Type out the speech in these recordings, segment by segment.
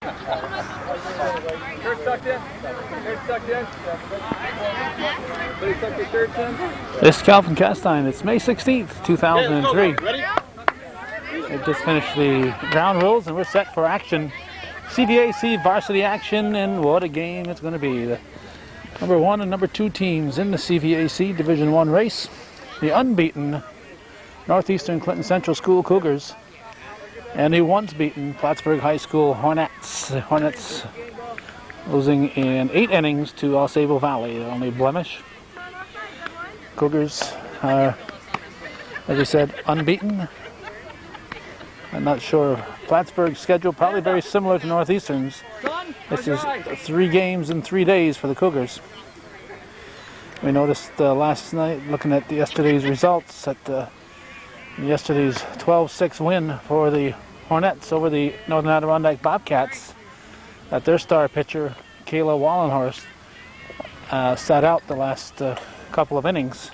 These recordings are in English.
This is Calvin Castine. It's May 16th, 2003. We just finished the ground rules and we're set for action. CVAC varsity action, and what a game it's going to be. The number 1 and number 2 teams in the CVAC Division 1 race. The unbeaten Northeastern Clinton Central School Cougars and the once beaten Plattsburgh High School Hornets. The Hornets losing in 8 innings to Osable Valley, the only blemish. Cougars are, as I said, unbeaten. I'm not sure. Plattsburgh's schedule probably very similar to Northeastern's. This is 3 games in 3 days for the Cougars. We noticed last night, looking at yesterday's results, that yesterday's 12-6 win for the Hornets over the Northern Adirondack Bobcats, that their star pitcher, Kayla Wallenhorst, sat out the last couple of innings.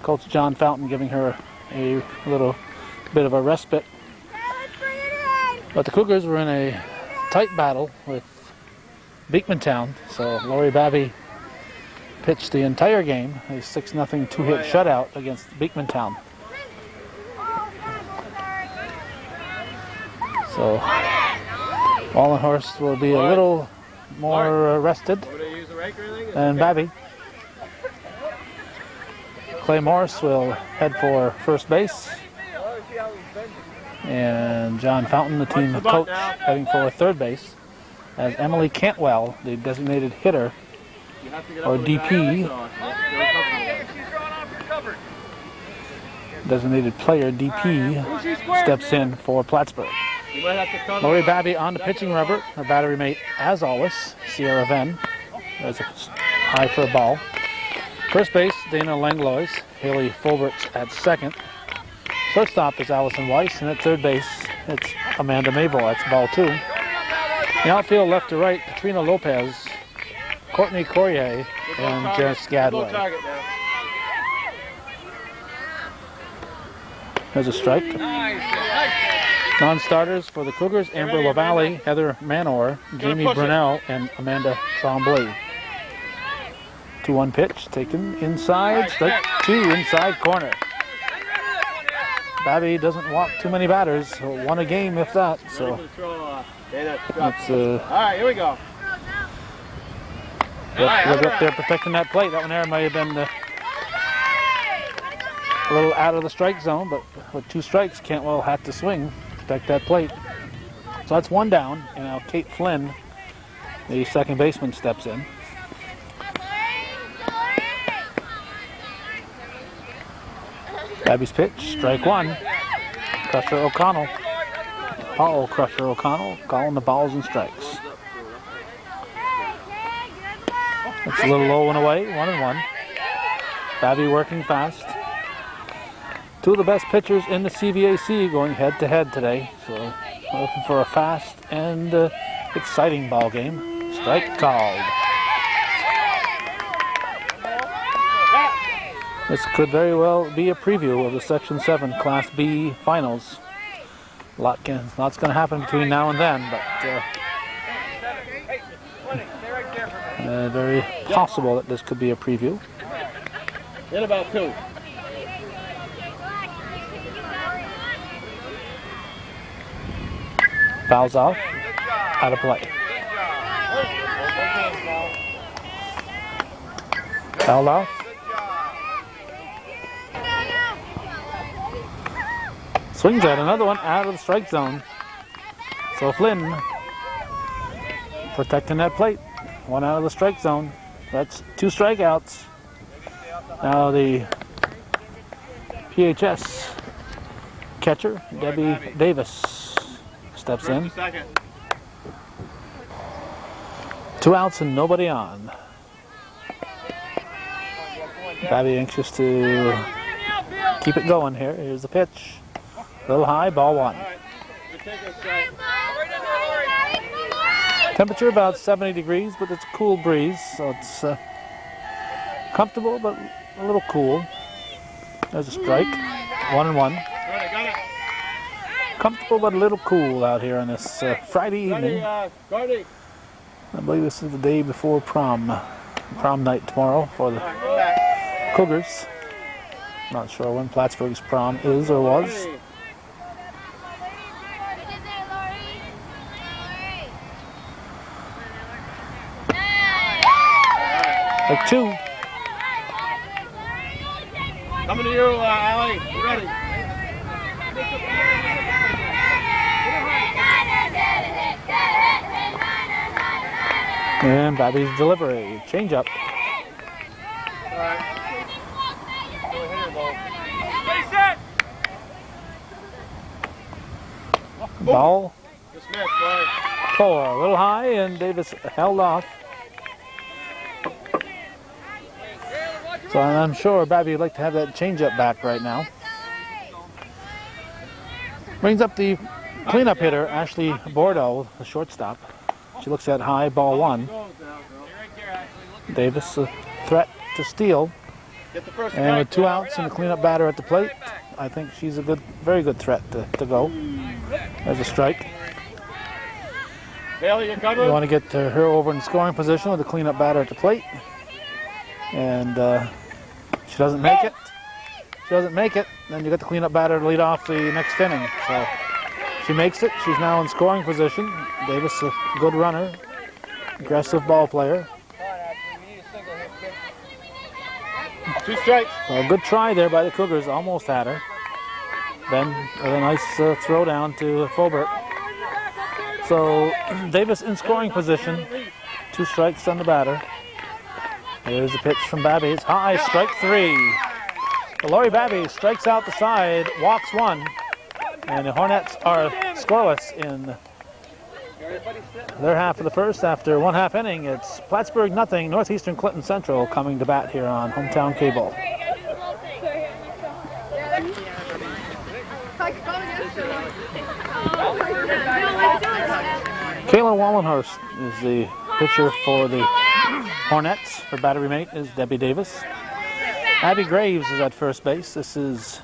Coach John Fountain giving her a little bit of a respite. But the Cougars were in a tight battle with Beekmantown, so Lori Babby pitched the entire game, a 6-0 two-hit shutout against Beekmantown. So Wallenhorst will be a little more rested than Babby. Clay Morris will head for first base. And John Fountain, the team coach, heading for third base, as Emily Cantwell, the designated hitter, or DP, designated player, DP, steps in for Plattsburgh. Lori Babby on the pitching rubber. Her battery mate, as always, Sierra Venn. There's a high for a ball. First base, Dana Langlois. Haley Fulberts at second. Shortstop is Allison Weiss, and at third base, it's Amanda Mabel. That's ball 2. The outfield left to right, Katrina Lopez, Courtney Corrier, and Jess Gadway. There's a strike. Non-starters for the Cougars, Amber LaValle, Heather Manor, Jamie Brunel, and Amanda Tremblay. 2-1 pitch, taken inside, strike 2, inside corner. Babby doesn't walk too many batters, won a game if that, so that's all right, here we go. Up there protecting that plate. That one there might have been a little out of the strike zone, but with 2 strikes, Cantwell had to swing, protect that plate. So that's 1 down, and now Kate Flynn, the second baseman, steps in. Babby's pitch, strike 1. Crusher O'Connell. Paul Crusher O'Connell calling the balls and strikes. It's a little low and away, 1-1. Babby working fast. 2 of the best pitchers in the CVAC going head-to-head today. So looking for a fast and exciting ball game. Strike called. This could very well be a preview of the Section 7 Class B finals. Lots going to happen between now and then, but very possible that this could be a preview. In about 2. Fouls off, out of play. Fouled off. Swings at another one out of the strike zone. So Flynn protecting that plate. 1 out of the strike zone. That's 2 strikeouts. Now the PHS catcher, Debbie Davis, steps in. 2 outs and nobody on. Babby anxious to keep it going here. Here's the pitch. A little high, ball 1. Temperature about 70 degrees, but it's a cool breeze, so it's comfortable but a little cool. There's a strike, 1-1. Comfortable but a little cool out here on this Friday evening. Gordy. I believe this is the day before prom night tomorrow for the Cougars. Not sure when Plattsburgh's prom is or was. Like 2. Coming to you, Allie. You ready? And Babby's delivery. Change up. All right. Go ahead, ball. Stay set. Ball. Just missed, boy. 4. A little high, and Davis held off. So I'm sure Babby would like to have that change-up back right now. Brings up the cleanup hitter, Ashley Bordeaux, the shortstop. She looks at high, ball 1. Davis, a threat to steal. And with 2 outs and a cleanup batter at the plate, I think she's a very good threat to go. There's a strike. Bailey, you covered? You want to get her over in scoring position with a cleanup batter at the plate. And she doesn't make it. She doesn't make it, then you got the cleanup batter to lead off the next inning. So she makes it. She's now in scoring position. Davis, a good runner, aggressive ball player. 2 strikes. Well, a good try there by the Cougars. Almost had her. Then with a nice throw down to Fulbert. So Davis in scoring position. 2 strikes on the batter. Here's a pitch from Babby. It's high, strike 3. Lori Babby strikes out the side, walks 1, and the Hornets are scoreless in their half of the first. After 1/2 inning, it's Plattsburgh nothing, Northeastern Clinton Central coming to bat here on Hometown Cable. Kayla Wallenhurst is the pitcher for the Hornets. Her battery mate is Debbie Davis. Abby Graves is at first base. This is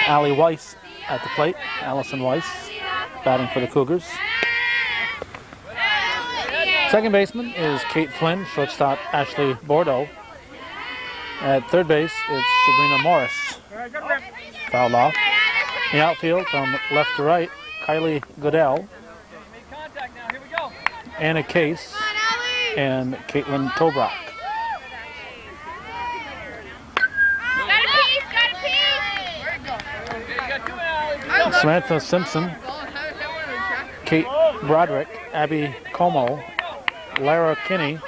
Allie Weiss at the plate. Allison Weiss batting for the Cougars. Second baseman is Kate Flynn. Shortstop Ashley Bordeaux. At third base, it's Sabrina Morris. Fouled off. In the outfield from left to right, Kylie Goodell, Anna Case, and Caitlin Tobrock. Samantha Simpson, Kate Broderick, Abby Como, Lara Kinney,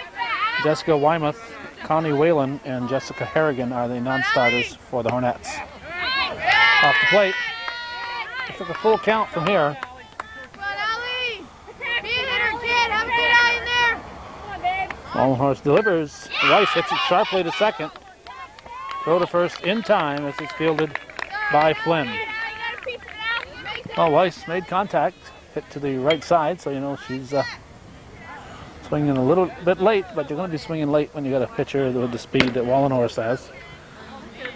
Jessica Wymuth, Connie Whalen, and Jessica Harrigan are the non-starters for the Hornets. Off the plate, they took a full count from here. Wallenhorst delivers. Weiss hits it sharply to second. Throw to first in time as it's fielded by Flynn. Well, Weiss made contact, hit to the right side, so you know she's swinging a little bit late, but you're going to be swinging late when you got a pitcher with the speed that Wallenhorst has.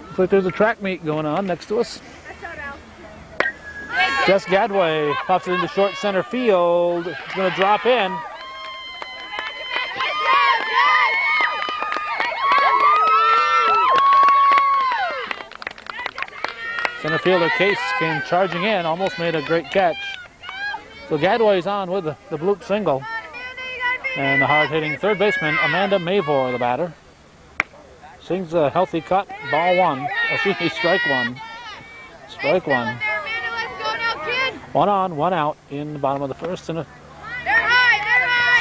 Looks like there's a track meet going on next to us. Jess Gadway pops it into short center field. It's going to drop in. Center fielder Case came charging in, almost made a great catch. So Gadway's on with the bloop single. And the hard-hitting third baseman, Amanda Mavor, the batter. Swings a healthy cut, ball 1. Excuse me, strike 1. Strike 1. 1 on, 1 out in the bottom of the first. In a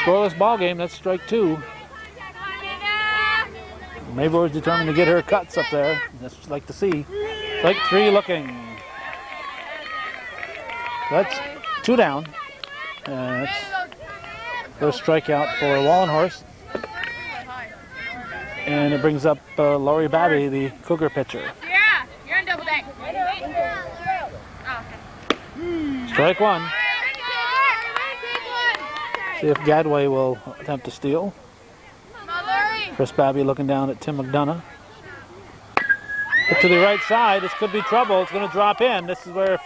scoreless ball game, that's strike 2. Mavor is determined to get her cuts up there. That's what I'd like to see. Strike 3 looking. That's 2 down. That's first strikeout for Wallenhorst. And it brings up Lori Babby, the Cougar pitcher. Yeah, you're on double deck. Strike 1. See if Gadway will attempt to steal. Chris Babby looking down at Tim McDonough. Hit to the right side. This could be trouble. It's going to drop in. This is where if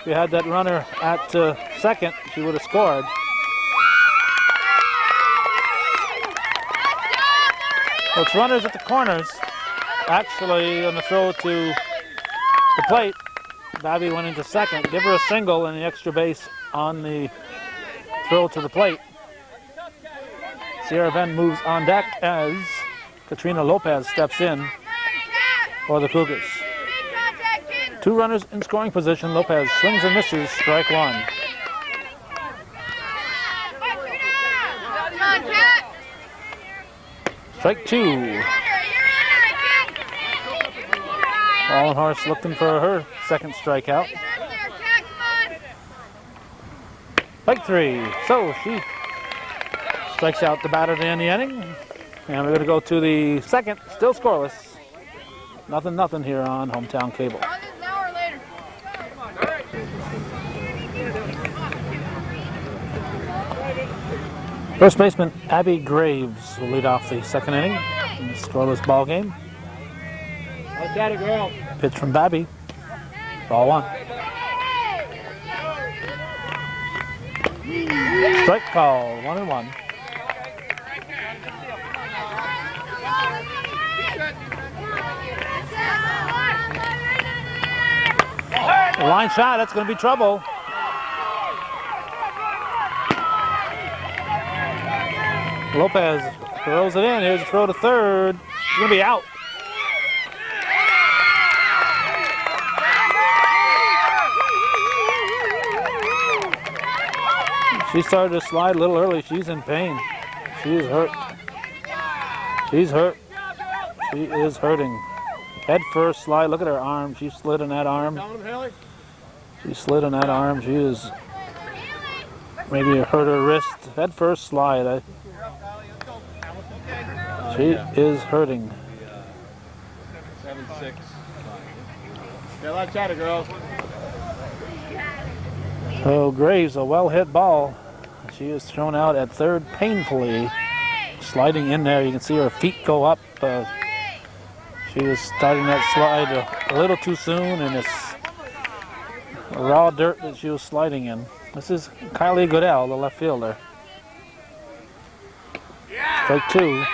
we had that runner at second, she would have scored. So it's runners at the corners. Actually, on the throw to the plate, Babby went into second. Give her a single and the extra base on the throw to the plate. Sierra Venn moves on deck as Katrina Lopez steps in for the Cougars. 2 runners in scoring position. Lopez swings and misses, strike 1. Strike 2. Wallenhorst looking for her second strikeout. Strike 3. So she strikes out the batter to end the inning. And we're going to go to the second, still scoreless. 0-0 here on Hometown Cable. First baseman Abby Graves will lead off the second inning in the scoreless ball game. Pitch from Babby. Ball 1. Strike call, 1-1. The line shot, that's going to be trouble. Lopez throws it in. Here's a throw to third. It's going to be out. She started to slide a little early. She's in pain. She is hurt. She's hurt. She is hurting. Head first slide. Look at her arm. She slid in that arm. She slid in that arm. She is maybe hurt her wrist. Head first slide. She is hurting. 7-6. Yeah, let's chat it, girls. So Graves, a well-hit ball. She is thrown out at third painfully. Sliding in there, you can see her feet go up. She was starting that slide a little too soon, and it's raw dirt that she was sliding in. This is Kylie Goodell, the left fielder. Strike 2.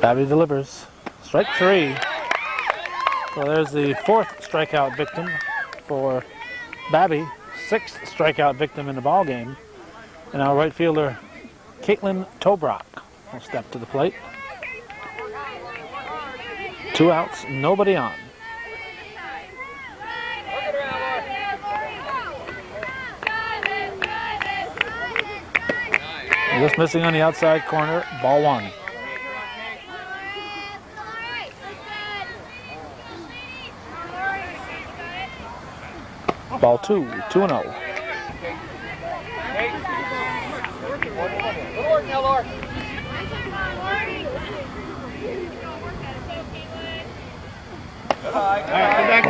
Babby delivers. Strike 3. So there's the 4th strikeout victim for Babby. 6th strikeout victim in the ball game. And our right fielder, Caitlin Tobrock, will step to the plate. 2 outs, nobody on. Just missing on the outside corner, ball 1. Ball 2, 2-0.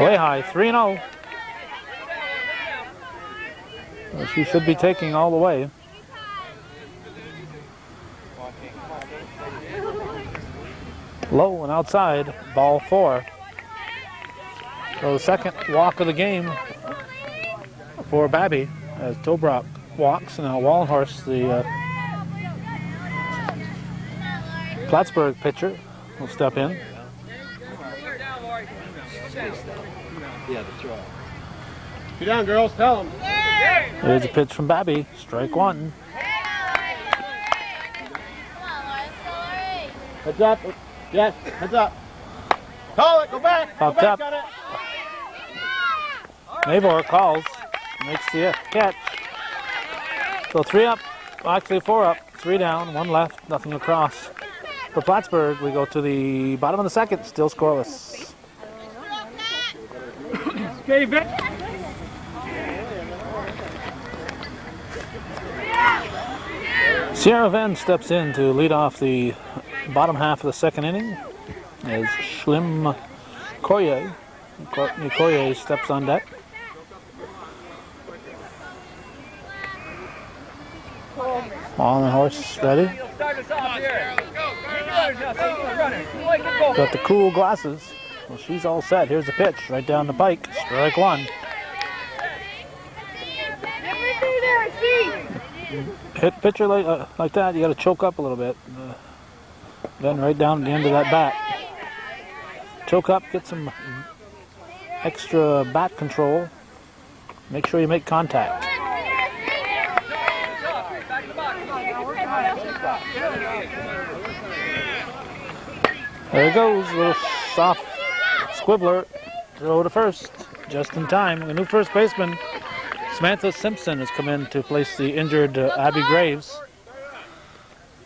Way high, 3-0. Well, she should be taking all the way. Low and outside, ball 4. So the second walk of the game for Babby as Tobrock walks, and now Wallenhorst, the Plattsburgh pitcher, will step in. Yeah, that's right. Get down, girls. Tell them. Here's a pitch from Babby. Strike 1. Heads up. Yes, heads up. Call it. Go back. Popped up. Mavor calls. Makes the catch. So 3 up. Well, actually 4 up. 3 down. 1 left. Nothing across. For Plattsburgh, we go to the bottom of the second. Still scoreless. Okay, Vic. Sierra Venn steps in to lead off the bottom half of the second inning as Schlim Koye. Courtney Koye steps on deck. On the horse ready. Got the cool glasses. Well, she's all set. Here's the pitch right down the pike. Strike one. Hit pitcher like that, you got to choke up a little bit. Then right down at the end of that bat. Choke up, get some extra bat control. Make sure you make contact. There it goes, a little soft squibbler. Throw to first, just in time. A new first baseman, Samantha Simpson, has come in to place the injured Abby Graves.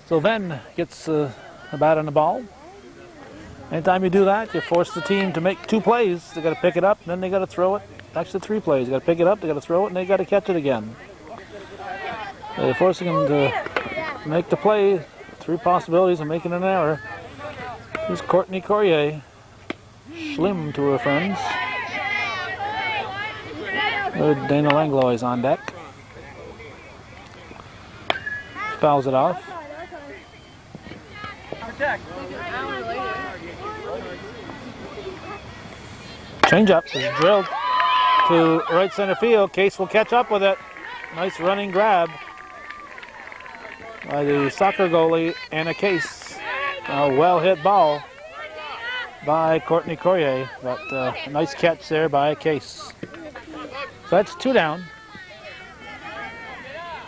Sylvain gets a bat on the ball. Anytime you do that, you force the team to make two plays. They got to pick it up, and then they got to throw it. Actually, three plays. They got to pick it up, they got to throw it, and they got to catch it again. They're forcing them to make the play. Three possibilities of making an error. Here's Courtney Corrier. Schlim to her friends. Dana Langlois is on deck. Fouls it off. Changeup is drilled to right center field. Case will catch up with it. Nice running grab by the soccer goalie, Anna Case. A well hit ball by Courtney Corrier, but a nice catch there by Case. So that's two down.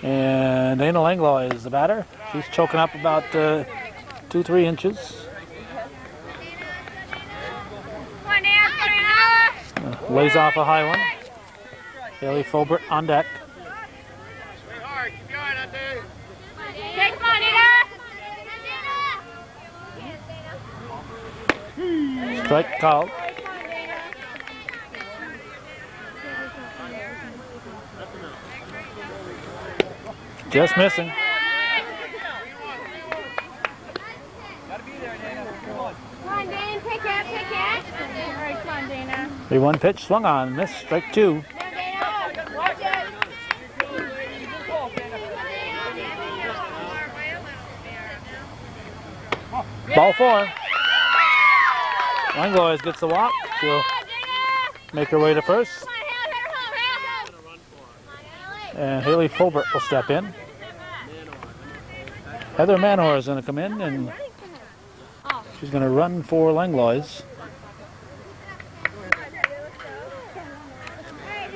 And Dana Langlois is the batter. She's choking up about 2-3 inches. Lays off a high one. Haley Fulbert on deck. Strike called. Just missing. 3-1 pitch swung on, missed, strike two. Ball four. Langlois gets the walk. She'll make her way to first. And Haley Fulbert will step in. Heather Manor is going to come in, and she's going to run for Langlois.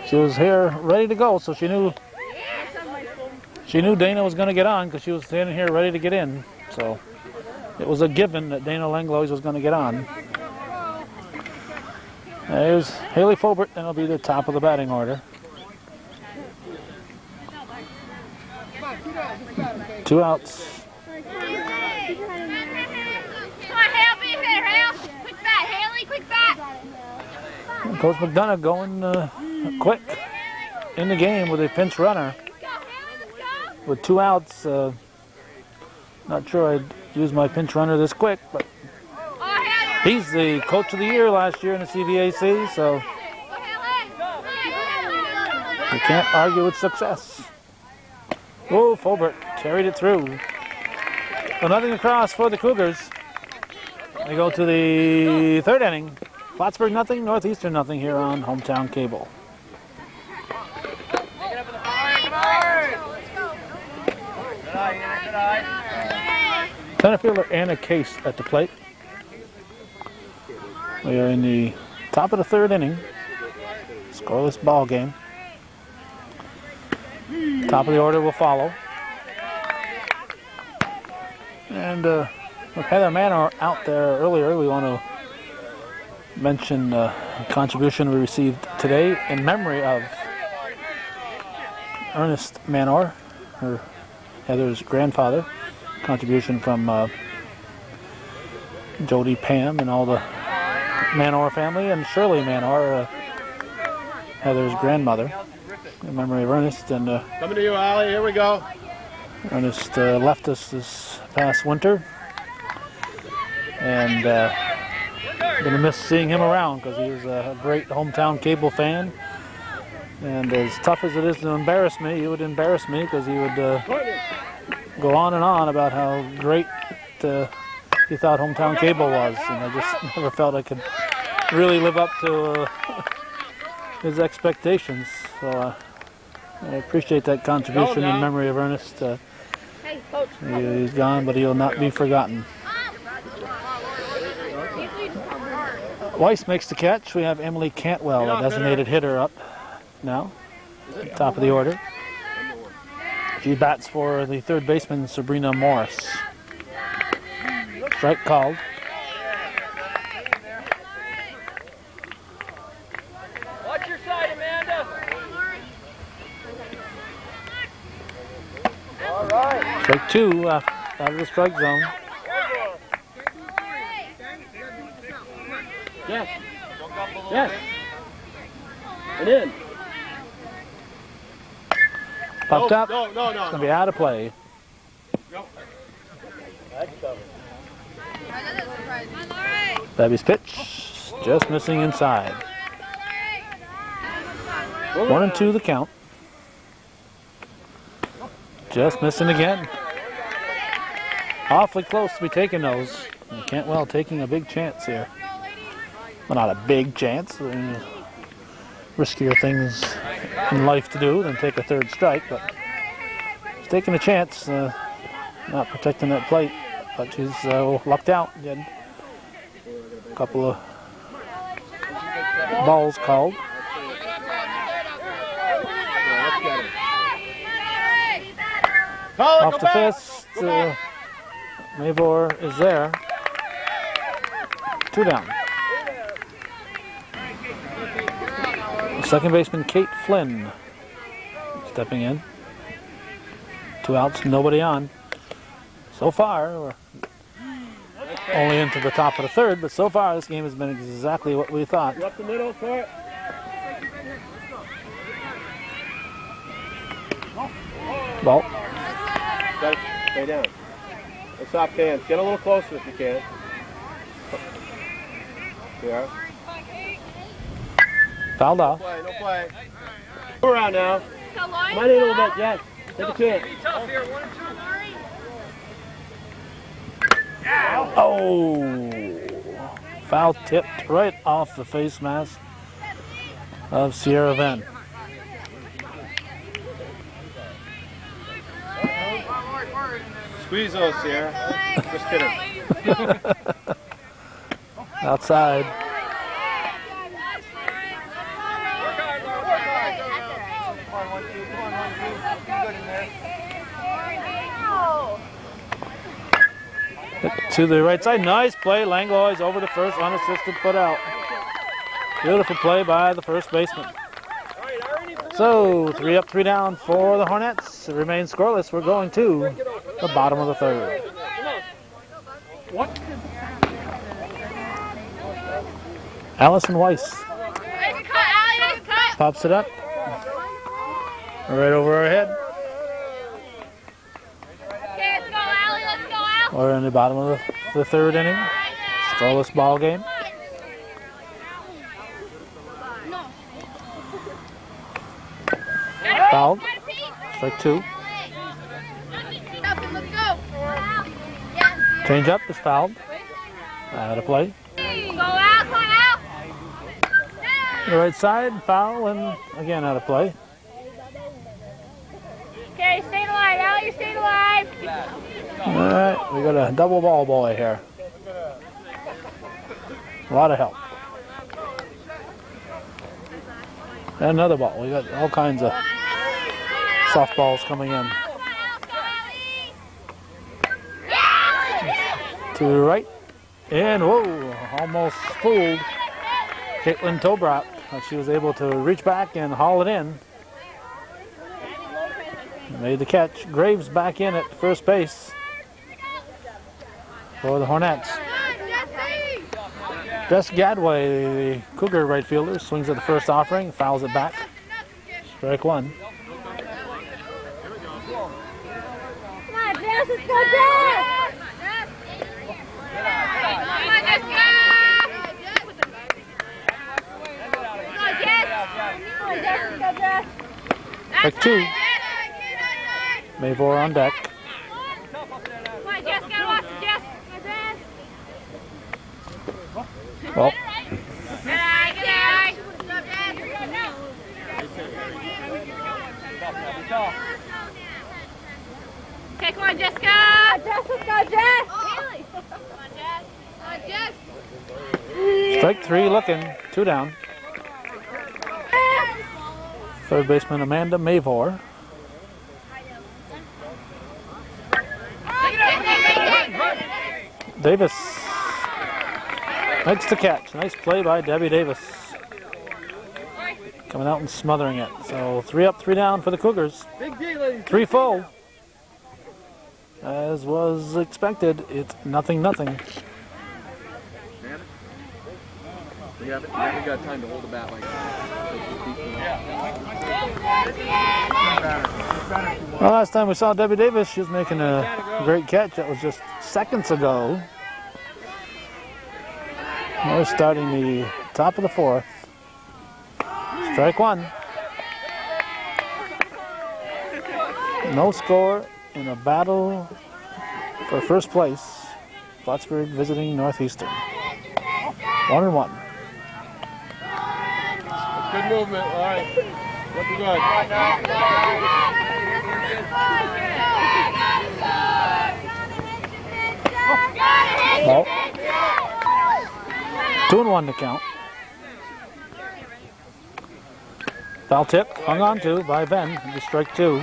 She was here ready to go, so she knew Dana was going to get on because she was standing here ready to get in. So it was a given that Dana Langlois was going to get on. There's Haley Fulbert, and it'll be the top of the batting order. Two outs. Coach McDonough going quick in the game with a pinch runner. With two outs, not sure I'd use my pinch runner this quick, but he's the coach of the year last year in the CVAC, so you can't argue with success. Oh, Fulbert carried it through. So nothing across for the Cougars. They go to the third inning. Plattsburgh nothing, Northeastern nothing here on Hometown Cable. Center fielder Anna Case at the plate. We are in the top of the third inning. Scoreless ball game. Top of the order will follow. And with Heather Manor out there earlier, we want to mention a contribution we received today in memory of Ernest Manor, Heather's grandfather. Contribution from Jody, Pam, and all the Manor family, and Shirley Manor, Heather's grandmother, in memory of Ernest. And coming to you, Allie. Here we go. Ernest left us this past winter, and gonna miss seeing him around because he was a great Hometown Cable fan. And as tough as it is to embarrass me, he would embarrass me because he would go on and on about how great he thought Hometown Cable was, and I just never felt I could really live up to his expectations. So I appreciate that contribution in memory of Ernest. He's gone, but he'll not be forgotten. Weiss makes the catch. We have Emily Cantwell, a designated hitter, up now, top of the order. She bats for the third baseman, Sabrina Morris. Strike called. Watch your side, Amanda. All right. Strike two, out of the strike zone. Yes. Yes. And in. Popped up. No. It's going to be out of play. Babby's pitch, just missing inside. 1-2 the count. Just missing again. Awfully close to be taking those. And Cantwell taking a big chance here. Well, not a big chance. Riskier things in life to do than take a third strike, but she's taking a chance, not protecting that plate. But she's lucked out. Again. A couple of balls called. Off the fist. Mavor is there. 2 down. Second baseman Kate Flynn stepping in. 2 outs, nobody on. So far, we're only into the top of the third, but so far this game has been exactly what we thought. Up the middle for it. Ball. Got it. Stay down. The soft hands. Get a little closer if you can. Yeah. Fouled off. No play. Go around now. Might need a little bit, yes. Take a chance. Oh! Foul tipped right off the face mask of Sierra Venn. Squeeze those, Sierra. Just kidding. Outside. To the right side, nice play. Langlois over to first, unassisted, put out. Beautiful play by the first baseman. So 3 up, 3 down for the Hornets. It remains scoreless. We're going to the bottom of the third. What? Allison Weiss pops it up right over her head. We're in the bottom of the third inning. Scoreless ball game. Fouled. Strike 2. Change up is fouled. Out of play. The right side, foul, and again out of play. Okay, stay alive, Allie, stay alive. All right, we got a double ball boy here. A lot of help. And another ball. We got all kinds of softballs coming in. To the right. And whoa, almost fooled Caitlin Tobrot. She was able to reach back and haul it in. Made the catch. Graves back in at first base for the Hornets. Jess Gadway, the Cougar right fielder, swings at the first offering, fouls it back. Strike 1. Come on, Jess, let's go, Jess! Strike 2. Mavor on deck. Well, Okay, come on, Jessica. Jess, let's go, Jess. Come on, Jess. Come on, Jess. strike 3 looking. 2 down. Third baseman Amanda Mavor. Davis makes the catch. Nice play by Debbie Davis. Coming out and smothering it. So 3 up, 3 down for the Cougars. 3 full. As was expected, it's 0-0. You haven't got time to hold the bat like that. Well, last time we saw Debbie Davis, she was making a great catch. That was just seconds ago. We're starting the top of the 4th. Strike 1. No score in a battle for first place. Plattsburgh visiting Northeastern. 1-1. Good movement. All right. Looking good. Ball. 2-1 to count. Foul tip hung on to by Ben. Into strike 2.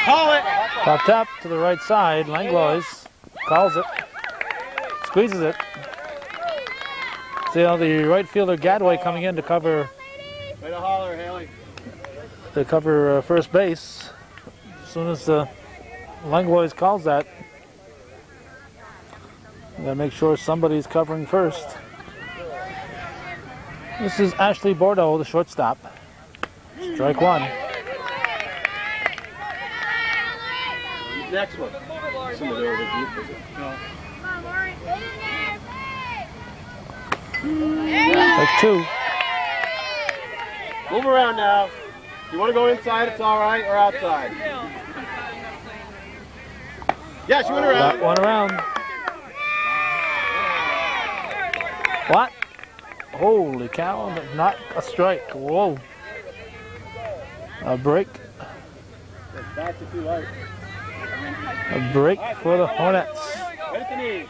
Call it. Top tap to the right side. Langlois calls it. Squeezes it. See how the right fielder Gadway coming in to cover Way to holler, Haley. first base. As soon as Langlois calls that, you gotta make sure somebody's covering first. This is Ashley Bordeaux, the shortstop. Strike 1. Next one. Somebody over there deep, is it? No. Strike 2. Move around now. If you want to go inside, it's all right, or outside. Yeah, she went around. That one around. What? Holy cow, not a strike. Whoa. A break. Back to 2 light. A break for the Hornets. Right at the knees.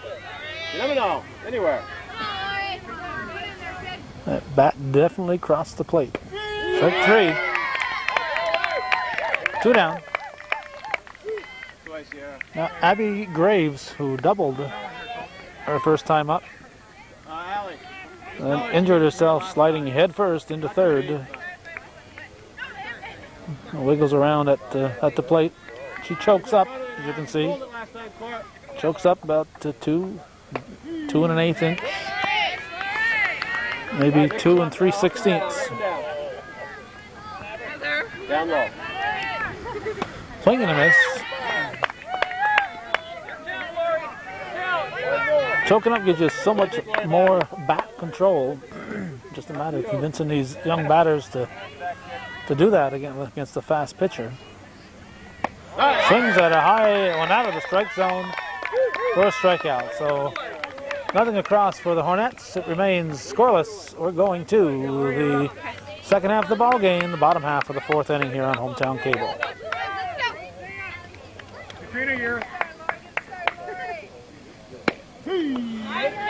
You never know. Anywhere. That bat definitely crossed the plate. Strike 3. 2 down. Twice, yeah. Now Abby Graves, who doubled her first time up, Allie. and injured herself sliding head first into third. Wiggles around at the plate. She chokes up, as you can see. Chokes up about 2 1/8 inch. Maybe 2 3/16. Down low. Swing and a miss. Choking up gives you so much more bat control. Just a matter of convincing these young batters to do that against the fast pitcher. Swings at a high one out of the strike zone for a strikeout. So nothing across for the Hornets. It remains scoreless. We're going to the second half of the ball game, the bottom half of the 4th inning here on Hometown Cable.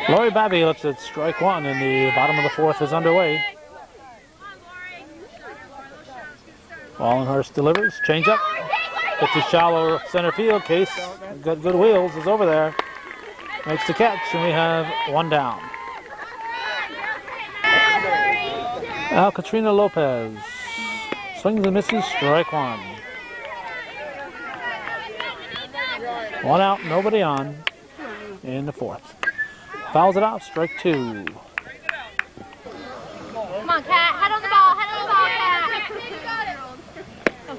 Lori Babby looks at strike 1, and the bottom of the 4th is underway. Wallenhurst delivers, change up. Gets a shallow center field. Case, good wheels, is over there. Makes the catch, and we have 1 down. Now Katrina Lopez swings and misses, strike 1. 1 out, nobody on in the 4th. Fouls it off, strike 2. Come on, Kat. Head on the ball. Head on the ball,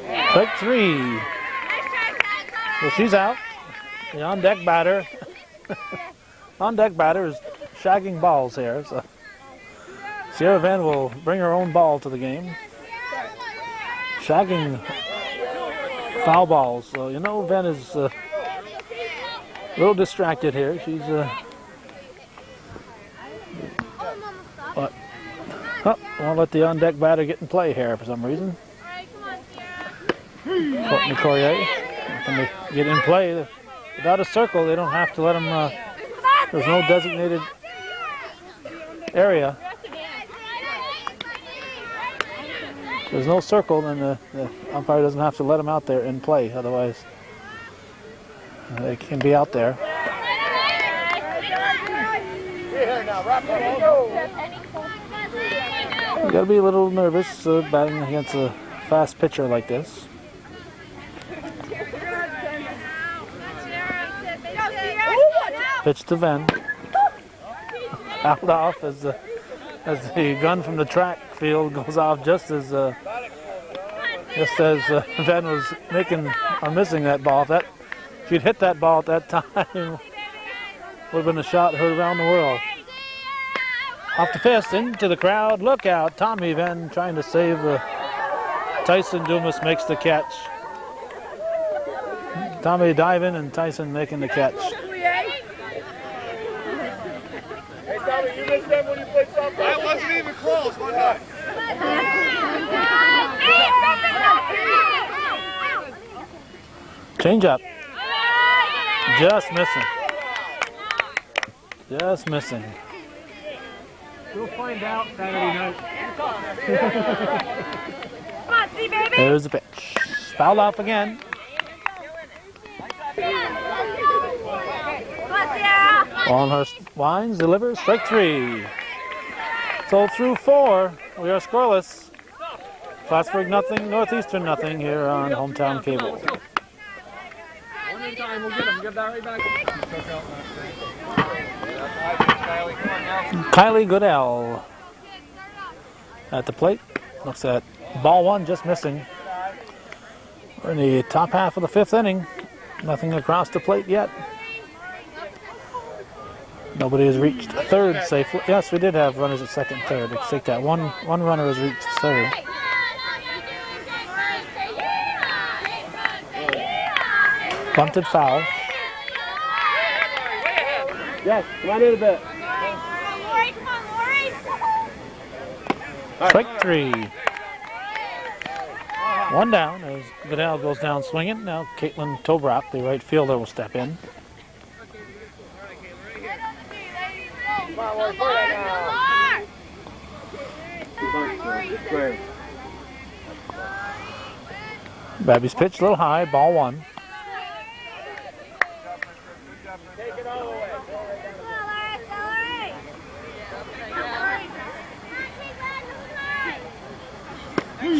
Kat. Strike 3. Well, she's out. The on-deck batter. On-deck batter is shagging balls here. So Sierra Van will bring her own ball to the game. Shagging foul balls. So you know Ven is a little distracted here. She's won't let the on-deck batter get in play here for some reason. Courtney Courier, when they get in play without a circle, they don't have to let them. There's no designated area. There's no circle, then the umpire doesn't have to let them out there in play. Otherwise, they can be out there. You got to be a little nervous batting against a fast pitcher like this. Pitch to Ven. Out off as the gun from the track field goes off just as Ven was missing that ball. If she'd hit that ball at that time, would have been a shot heard around the world. Off the fist, into the crowd. Look out. Tommy Ven trying to save Tyson Dumas makes the catch. Tommy diving and Tyson making the catch. Hey, Tommy, you missed them when you played softball. That wasn't even close, one night. Change up. Just missing. Just missing. We'll find out Saturday night. Come on, see, baby. There's the pitch. Fouled off again. Wallenhurst winds, delivers, strike three. So through four, we are scoreless. Plattsburgh nothing, Northeastern nothing here on Hometown Cable. One at a time, we'll get him. Get that right back. Kylie Goodell at the plate. Looks at ball one, just missing. We're in the top half of the fifth inning. Nothing across the plate yet. Nobody has reached third safely. Yes, we did have runners at second and third. Let's take that. One runner has reached third. Bunted foul. Yes, come on in a bit. Strike three. One down as Goodell goes down swinging. Now Caitlin Tobrock, the right fielder, will step in. Babby's pitch a little high, ball one.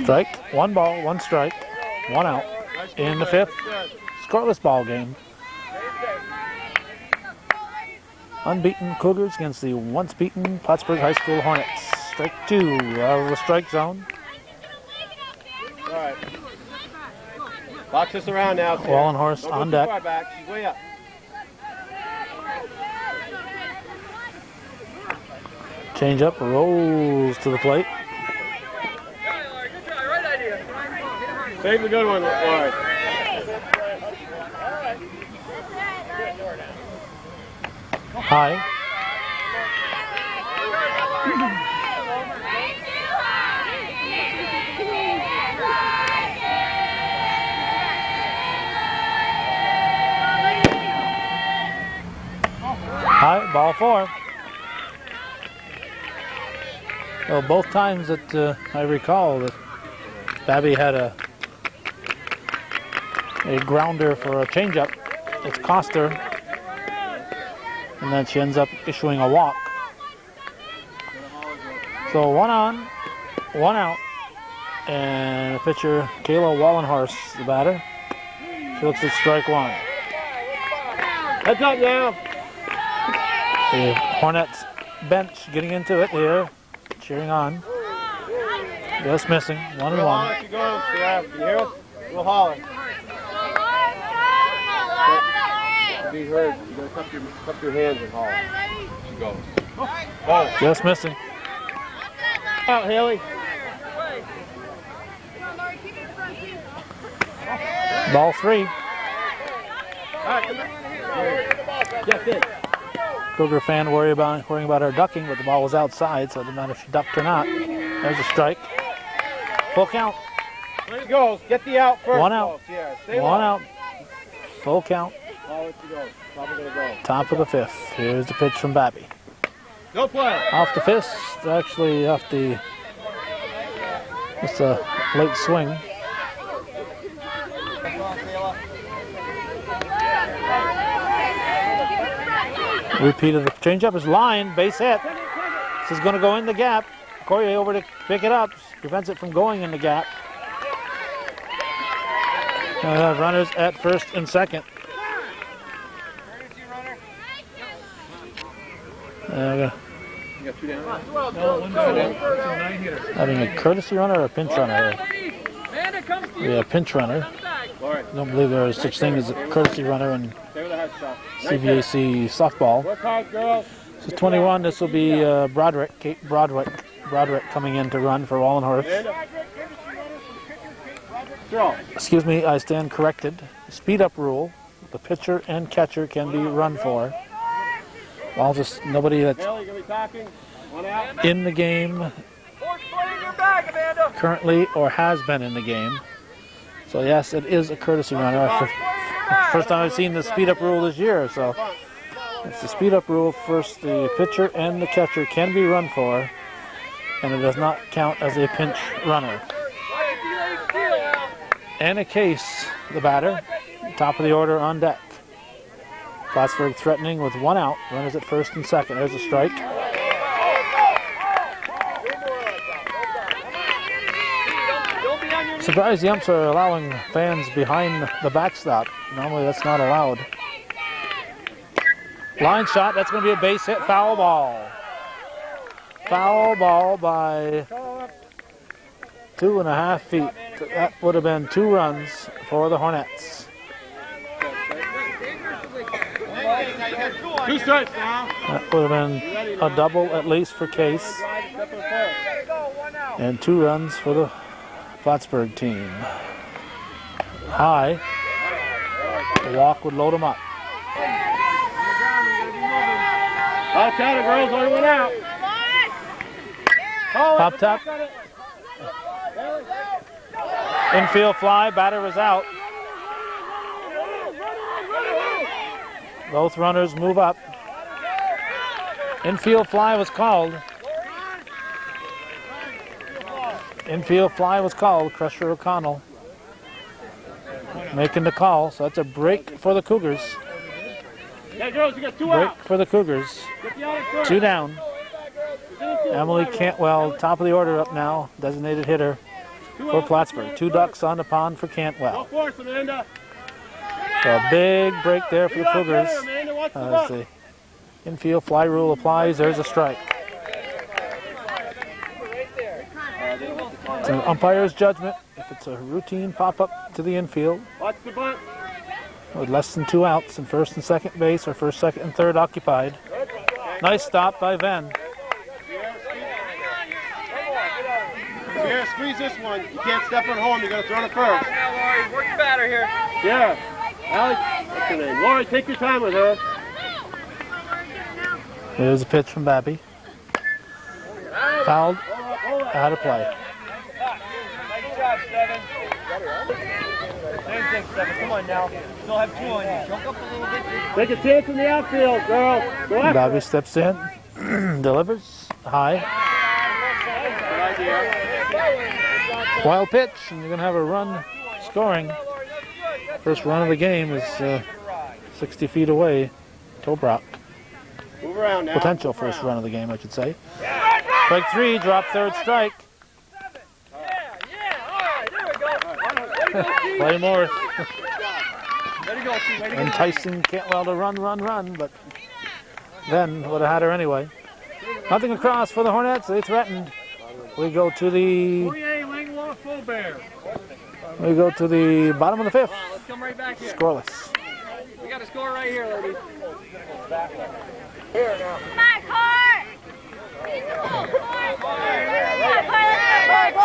Strike, one ball, one strike, one out in the fifth. Scoreless ball game. Unbeaten Cougars against the once beaten Plattsburgh High School Hornets. Strike two out of the strike zone. All right. Box this around now. Wallenhorst on deck. Far back. She's way up. Change up, rolls to the plate. Save the good one, Lauren. High. High, ball four. Well, both times that I recall that Babby had a grounder for a changeup. It's cost her, and then she ends up issuing a walk. So one on, one out, and the pitcher Kayla Wallenhorst, the batter. She looks at strike one. Heads up now. The Hornets bench getting into it here, cheering on. Just missing, 1-1. Yeah, can you hear us? We'll holler. Be heard. You gotta cup your hands and holler. She goes. Oh. Just missing. Out, Haley. Ball 3. Cougar fan worrying about her ducking, but the ball was outside, so it didn't matter if she ducked or not. There's a strike. Full count. Here it goes. Get the out first. One out. Yeah, stay One low. out. Full count. I'll let you go. Probably gonna go. Top of the 5th. Here's the pitch from Babby. Go play. Off the fist, actually off the, just a late swing. Repeat of the changeup is line, base hit. This is going to go in the gap. Corey over to pick it up, prevents it from going in the gap. Now we have runners at first and second. You got 2 down. Having a courtesy runner or a pinch runner? Amanda comes to you. Yeah, pinch runner. All right. I don't believe there is such thing as a courtesy runner in Stay with the head stop. CVAC softball. Work hard, girls. This is 21. This will be Broderick, Kate Broderick coming in to run for Wallenhorst. Throw. Excuse me, I stand corrected. Speed up rule. The pitcher and catcher can be run for. While just nobody that's Bailey, you gonna be talking? 1 out. in the game Force play in your bag, Amanda. currently or has been in the game. So yes, it is a courtesy runner. First time I've seen the speed up rule this year. So it's the speed up rule. First, the pitcher and the catcher can be run for, and it does not count as a pinch runner. And a case, the batter, top of the order on deck. Plattsburgh threatening with 1 out. Runners at first and second. There's a strike. Surprised the umps are allowing fans behind the backstop. Normally that's not allowed. Line shot, that's going to be a base hit, foul ball. Foul ball by 2.5 feet. That would have been 2 runs for the Hornets. 2 strikes now. That would have been a double at least for Case. And 2 runs for the Plattsburgh team. High. The walk would load them up. I'll count it, girls. Only 1 out. Pop top. Infield fly. Batter is out. Both runners move up. Infield fly was called. Infield fly was called. Crusher O'Connell making the call. So that's a break for the Cougars. Yeah, girls, you got 2 Break out. for the Cougars. Get the out at first. 2 down. Emily Cantwell, top of the order up now. Designated hitter for Plattsburgh. 2 ducks on the pond for Go Cantwell. for it, Amanda. So a big break there for the Get out Cougars. there, Amanda. Watch the As butt. the infield fly rule applies, there's a strike. It's an umpire's judgment if it's a routine pop-up to the infield Watch the butt. with less than 2 outs in first and second base or first, second, and third occupied. Nice stop by Venn. Here, squeeze this one. You can't step on home. You got to throw it first. Now, Laurie, work your batter here. Yeah. Alex, what's her name? Lori, take your time with her. Here's a pitch from Babby. Fouled, Hold up. out of play. Nice job, Steven. Same thing, Steven. Come on now. Still have 2 on you. Choke up a little bit. Take a chance in the outfield, girl. Go after Babby it. steps in, delivers, high. Good idea. Wild pitch, and you're going to have a run scoring. First run of the game is 60 feet away. Tobrock. Move around now. Potential Move first around. run of the game, I should say. Strike 3, drop third strike. Play more. Way to go, Steve. Way to go. Enticing Cantwell to run, but then would have had her anyway. Nothing across for the Hornets. They threatened. We go to the bottom of the 5th. Let's come right back here. Scoreless. We got a score right here, ladies.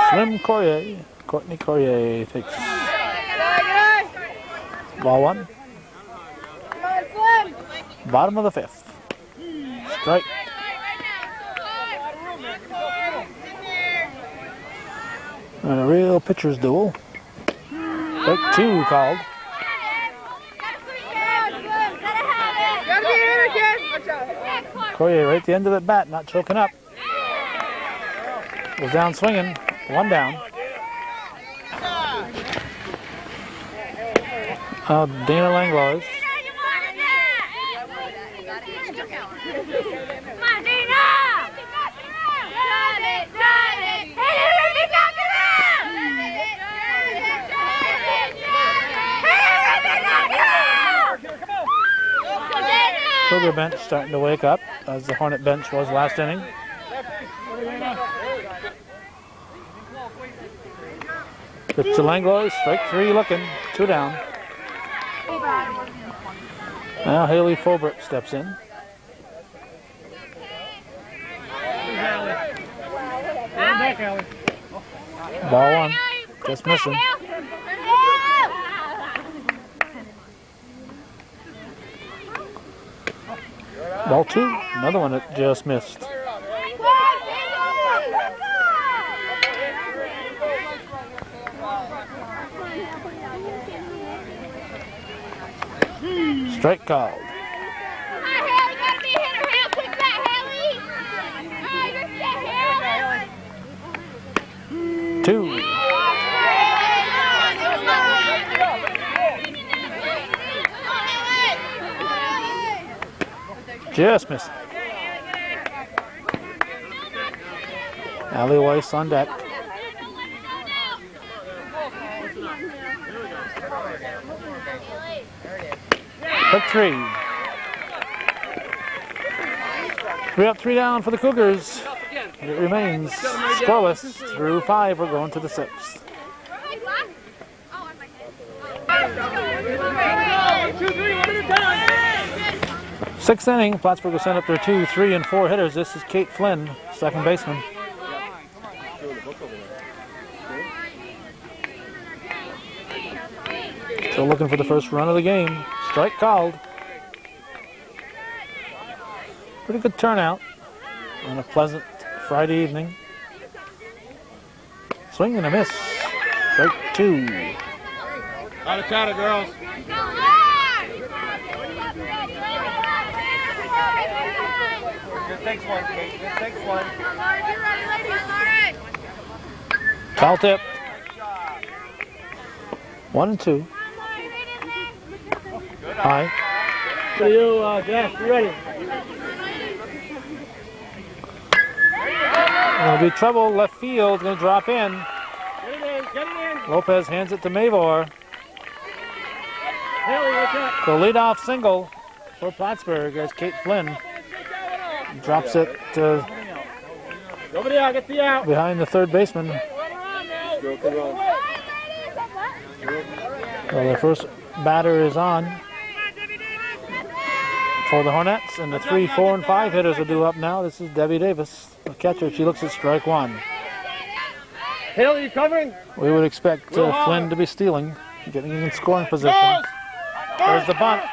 Slim Courier. Courtney Courier takes Ball one. Bottom of the fifth. Strike. And a real pitcher's duel. Strike two called. Corrier right at the end of the bat, not choking up. Goes down swinging. One down. Dana Langlois. Cougar bench starting to wake up, as the Hornet bench was last inning. Pitch to Langlois, strike three looking, two down. Now Haley Fulbert steps in. Ball one, just missing. Ball two, another one that just missed. Strike called. Two. Just missed. Allie Weiss on deck. Pick three. 3 up, 3 down for the Cougars. It remains scoreless through 5. We're going to the 6th. Sixth inning, Plattsburgh will send up their 2, 3, and 4 hitters. This is Kate Flynn, second baseman. Still looking for the first run of the game. Strike called. Pretty good turnout on a pleasant Friday evening. Swing and a miss. Strike two. Out of counter, girls. Just takes one, Kate. Just takes one. Foul tip. 1 and 2. High. For you, Jess. You ready? There'll be trouble. Left field. Going to drop in. Get it in. Get it in. Lopez hands it to Mavor. Haley, what's up? The leadoff single for Plattsburgh as Kate Flynn drops it Nobody out. Get the out. behind the third baseman. Well, their first batter is on for the Hornets, and the 3, 4, and 5 hitters are due up now. This is Debbie Davis, the catcher. She looks at strike one. Haley, you covering? We would expect Flynn to be stealing, getting in scoring position. There's the bunt.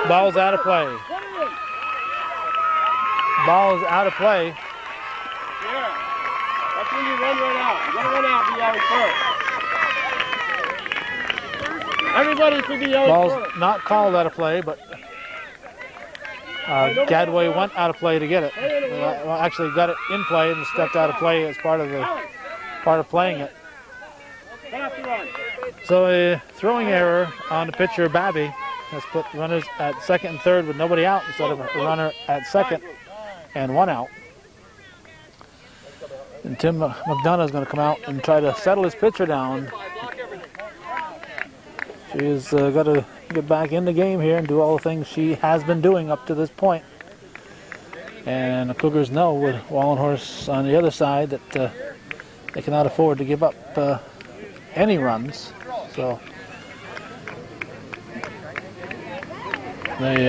Ball's out of play. Ball is out of play. Yeah. That's when you run right out. You gotta run out and be yelling first. Everybody should be yelling Ball's first. not called out of play, but Gadway went out of play to get it. Well, actually got it in play and stepped out of play as part of playing it. So a throwing error on the pitcher, Babby, has put runners at second and third with nobody out instead of a runner at second and one out. And Tim McDonough is going to come out and try to settle his pitcher down. She's got to get back in the game here and do all the things she has been doing up to this point. And the Cougars know with Wallenhorst on the other side that they cannot afford to give up any runs. So they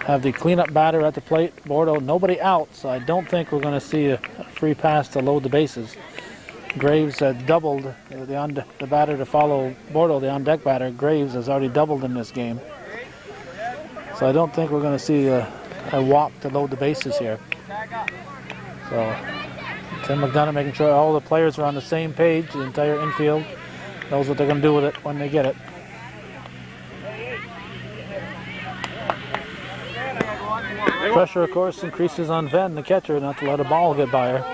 have the cleanup batter at the plate, Bordeaux, nobody out, so I don't think we're going to see a free pass to load the bases. Graves had doubled the batter to follow Bordeaux, the on-deck batter. Graves has already doubled in this game. So I don't think we're going to see a walk to load the bases here. So Tim McDonough making sure all the players are on the same page, the entire infield knows what they're going to do with it when they get it. Pressure, of course, increases on Venn, the catcher, not to let a ball get by her.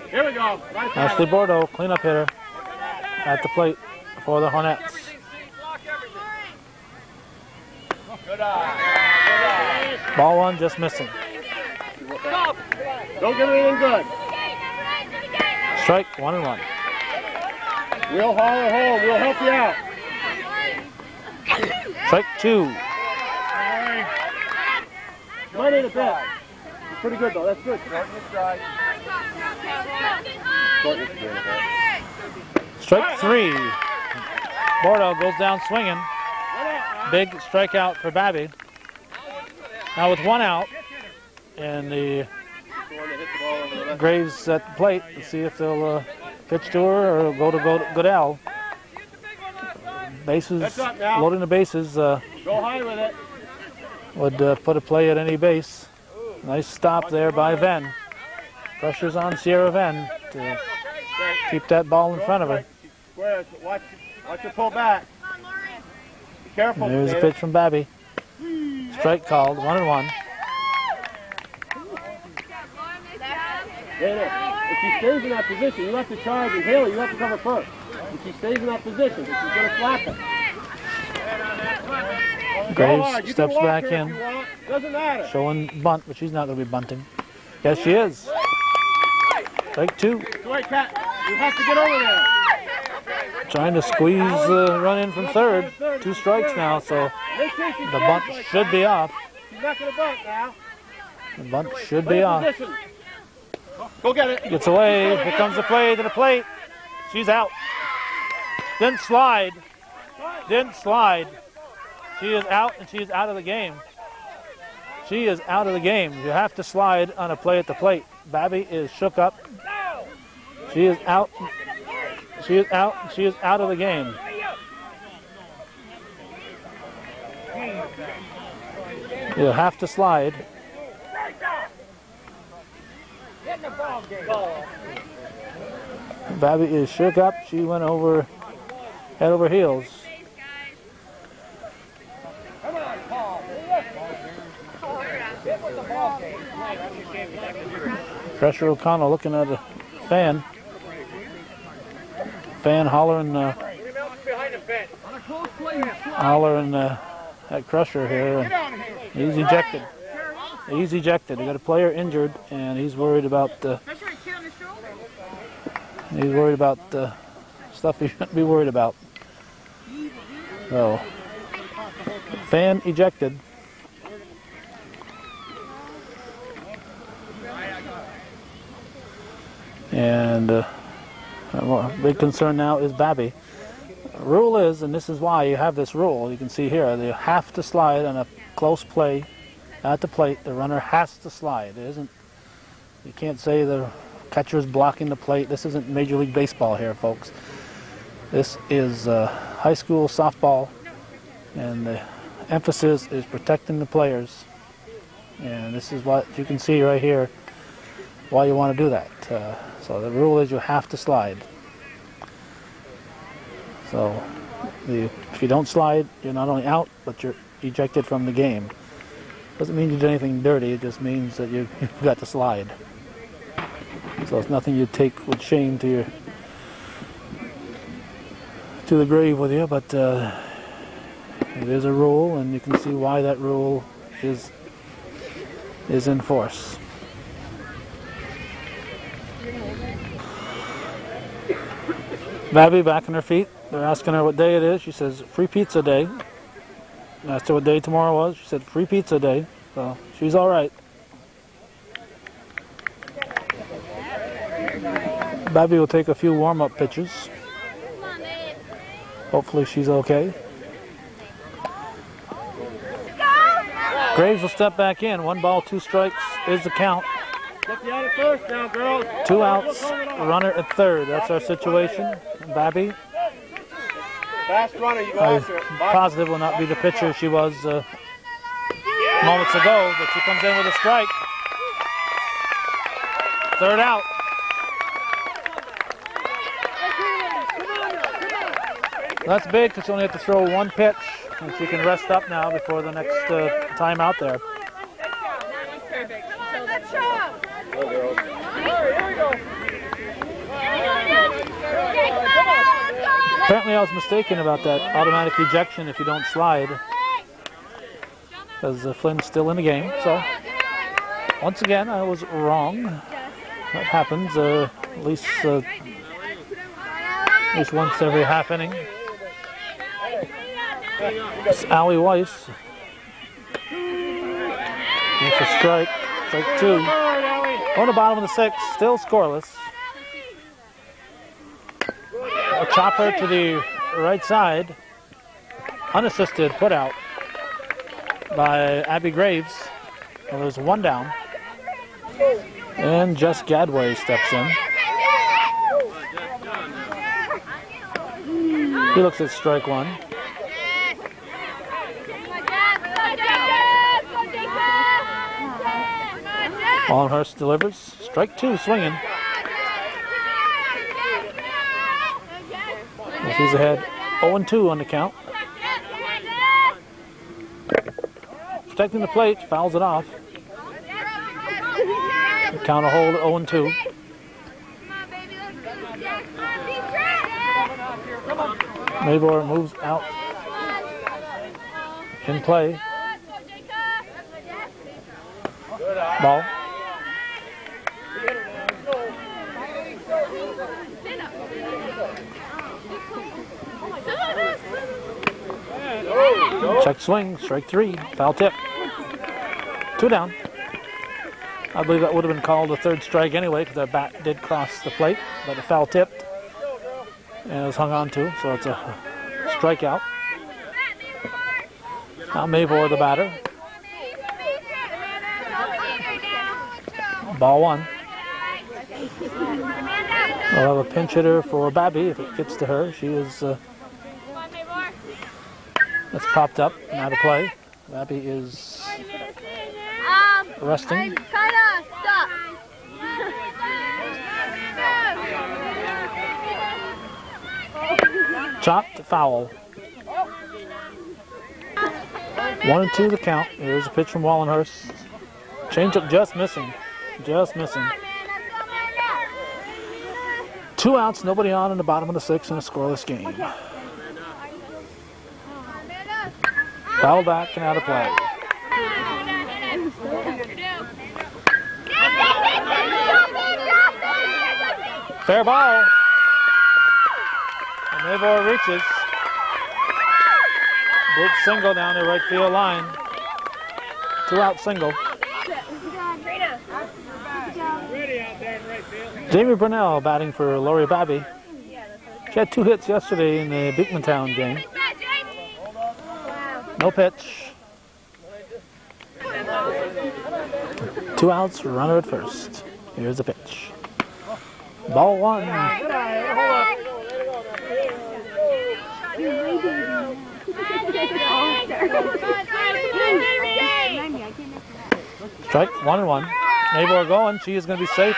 Here we go. Ashley Bordeaux, cleanup hitter at the plate for the Hornets. Ball one, just missing. Don't get anything good. Strike, 1-1. We'll haul it home. We'll help you out. Strike 2. Might need a bit. It's pretty good though. That's good. Strike 3. Bordeaux goes down swinging. Big strikeout for Babby. Now with one out, and the Graves at the plate. Let's see if they'll pitch to her or go to Goodell. Bases, loading the bases. Go high with it. Would put a play at any base. Nice stop there by Venn. Pressure's on Sierra Venn to keep that ball in front of her. Watch her pull back. Be careful. There's a pitch from Babby. Strike called, 1-1. If she stays in that position, you have to charge, and Haley, you have to cover first. If she stays in that position, she's going to flap it. Graves steps back in, Doesn't matter. showing bunt, but she's not going to be bunting. Yes, she is. Strike 2. Wait, Kat, you have to get over there. Trying to squeeze the run in from third. 2 strikes now, so the bunt should be off. She's not going to bunt now. The bunt should be off. Go get it. Gets away. Here comes the play to the plate. She's out. Didn't slide. Didn't slide. She is out, and she is out of the game. She is out of the game. You have to slide on a play at the plate. Babby is shook up. She is out. She is out. She is out of the game. You have to slide. Babby is shook up. She went over head over heels. Pressure O'Connell looking at a fan. Fan hollering at Crusher here. And he's ejected. He's ejected. They got a player injured, and he's worried about stuff he shouldn't be worried about. So, fan ejected. And big concern now is Babby. Rule is, and this is why you have this rule, you can see here, you have to slide on a close play at the plate. The runner has to slide. It isn't, you can't say the catcher's blocking the plate. This isn't Major League Baseball here, folks. This is high school softball, and the emphasis is protecting the players. And this is what you can see right here, why you want to do that. So the rule is you have to slide. So if you don't slide, you're not only out, but you're ejected from the game. Doesn't mean you did anything dirty, it just means that you've got to slide. So it's nothing you take with shame to the grave with you, but it is a rule, and you can see why that rule is in force. Babby back on her feet. They're asking her what day it is. She says, free pizza day. Asked her what day tomorrow was. She said, free pizza day. So she's all right. Babby will take a few warm-up pitches. Hopefully she's okay. Graves will step back in. 1 ball, 2 strikes is the count. Get you out at first now, girls. 2 outs, runner at third. That's our situation. Babby, Fast runner, you go I'm after it. positive will not be the pitcher she was moments ago, but she comes in with a strike. Third out. That's big because she only has to throw 1 pitch, and she can rest up now before the next time out there. Apparently I was mistaken about that automatic ejection if you don't slide, because Flynn's still in the game. So once again I was wrong. That happens at least once every half inning. It's Allie Weiss. It's a strike. Strike 2. On the bottom of the 6th, still scoreless. A chopper to the right side. Unassisted put out by Abby Graves. Well, there's 1 down. And Jess Gadway steps in. He looks at strike 1. Wallenhurst delivers. Strike 2, swinging. She's ahead 0-2 on the count. Protecting the plate, fouls it off. Count a hold at 0-2. Maybor moves out. In play. Ball. Check swing, strike 3, foul tip. 2 down. I believe that would have been called a 3rd strike anyway because that bat did cross the plate, but the foul tipped and it was hung on to, so it's a strikeout. Now Maybor the batter. Ball 1. We'll have a pinch hitter for Babby if it gets to her. She is that's popped up and out of play. Babby is resting. Chopped, foul. 1-2 the count. Here's a pitch from Wallenhurst. Changeup just missing. Just missing. 2 outs, nobody on in the bottom of the 6th in a scoreless game. Foul back and out of play. Fair ball. And Maybor reaches. Big single down the right field line. 2 out single. Jamie Brunell batting for Lori Babby. She had 2 hits yesterday in the Beekmantown game. No pitch. 2 outs, runner at first. Here's the pitch. Ball 1. Strike 1-1. Maybor going. She is going to be safe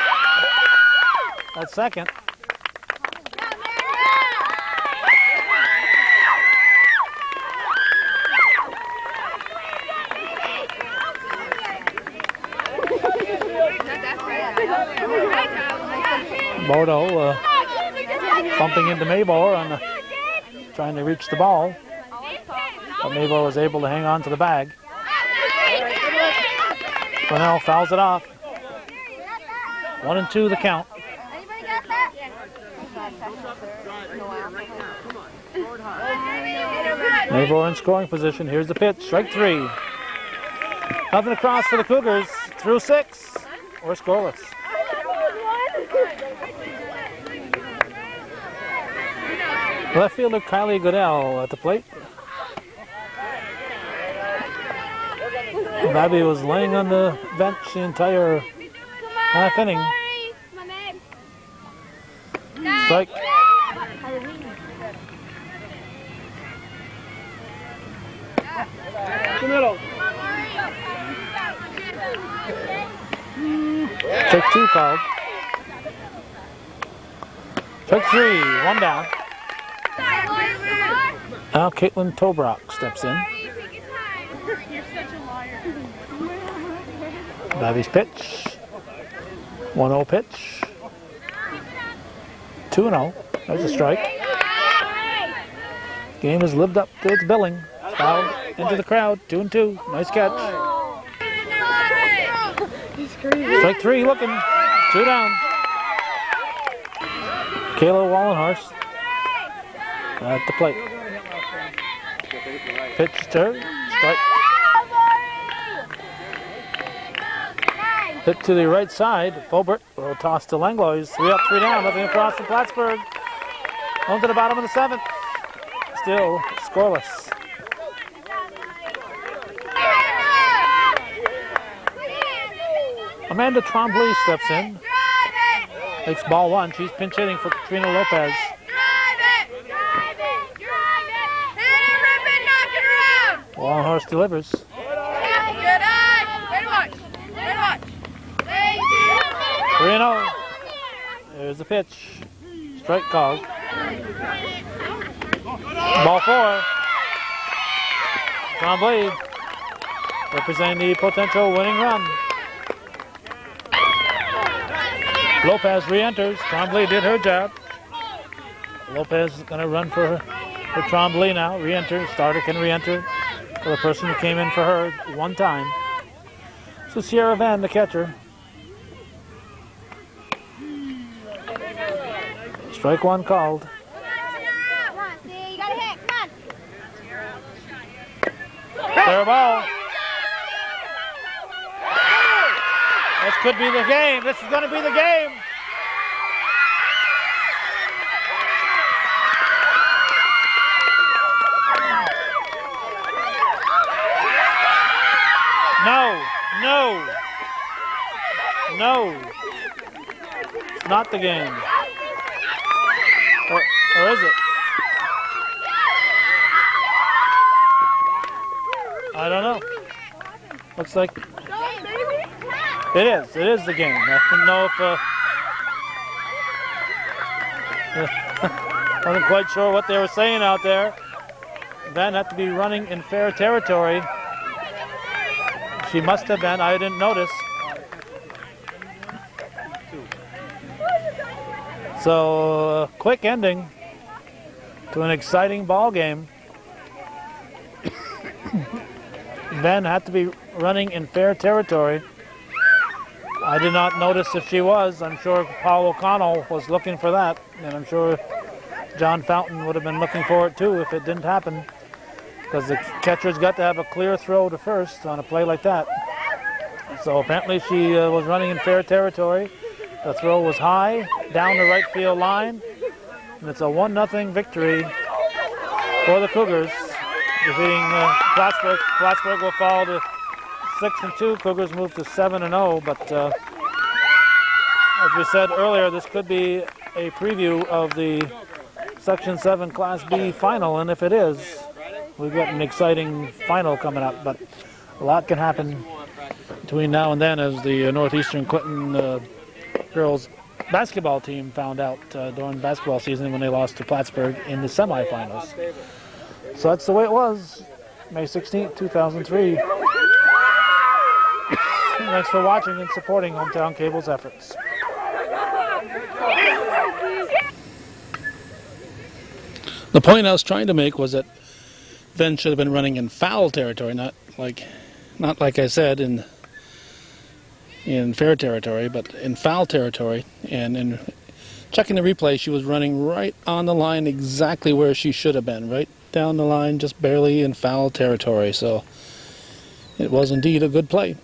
at second. Bordeaux bumping into Maybor on trying to reach the ball. But Maybor was able to hang on to the bag. Brunell fouls it off. 1-2 the count. Maybor in scoring position. Here's the pitch. Strike 3. Nothing across for the Cougars. Through 6. We're scoreless. Left fielder Kylie Goodell at the plate. Babby was laying on the bench the entire Half inning. Strike. The middle. Strike 2 called. Strike 3, 1 down. Now Caitlin Tobrock steps in. Babby's pitch. 1-0 pitch. 2-0. There's a strike. Game has lived up to its billing. Fouled into the crowd. 2-2. Nice catch. Strike 3 looking. 2 down. Kayla Wallenhorst at the plate. Pitch to her. Strike. Hit to the right side. Fulbert will toss to Langlois. 3 up, 3 down. Nothing across from Plattsburgh. On to the bottom of the 7th. Still scoreless. Amanda Tremblay steps in. Takes ball 1. She's pinch hitting for Katrina Lopez. Wallenhorst delivers. 3-0. There's the pitch. Strike called. Ball 4. Tremblay representing the potential winning run. Lopez re-enters. Tremblay did her job. Lopez is going to run for Tremblay now. Re-enter. Starter can re-enter for the person who came in for her 1 time. So Sierra Van, the catcher. Strike 1 called. Fair ball. This could be the game. This is going to be the game. No. It's not the game. Or is it? I don't know. Looks like it is. It is the game. I don't know if I wasn't quite sure what they were saying out there. Van had to be running in fair territory. She must have been. I didn't notice. So, quick ending to an exciting ball game. Van had to be running in fair territory. I did not notice if she was. I'm sure Paul O'Connell was looking for that, and I'm sure John Fountain would have been looking for it too if it didn't happen, because the catcher's got to have a clear throw to first on a play like that. So apparently she was running in fair territory. The throw was high, down the right field line, and it's a 1-0 victory for the Cougars, defeating Plattsburgh. Plattsburgh will fall to 6-2. Cougars move to 7-0, but as we said earlier, this could be a preview of the Section 7 Class B final, and if it is, we've got an exciting final coming up, but a lot can happen between now and then, as the Northeastern Clinton girls basketball team found out during basketball season when they lost to Plattsburgh in the semifinals. So that's the way it was, May 16th, 2003. Thanks for watching and supporting Hometown Cable's efforts. The point I was trying to make was that Ven should have been running in foul territory, not like I said in fair territory, but in foul territory. And in checking the replay, she was running right on the line, exactly where she should have been, right down the line, just barely in foul territory. So it was indeed a good play.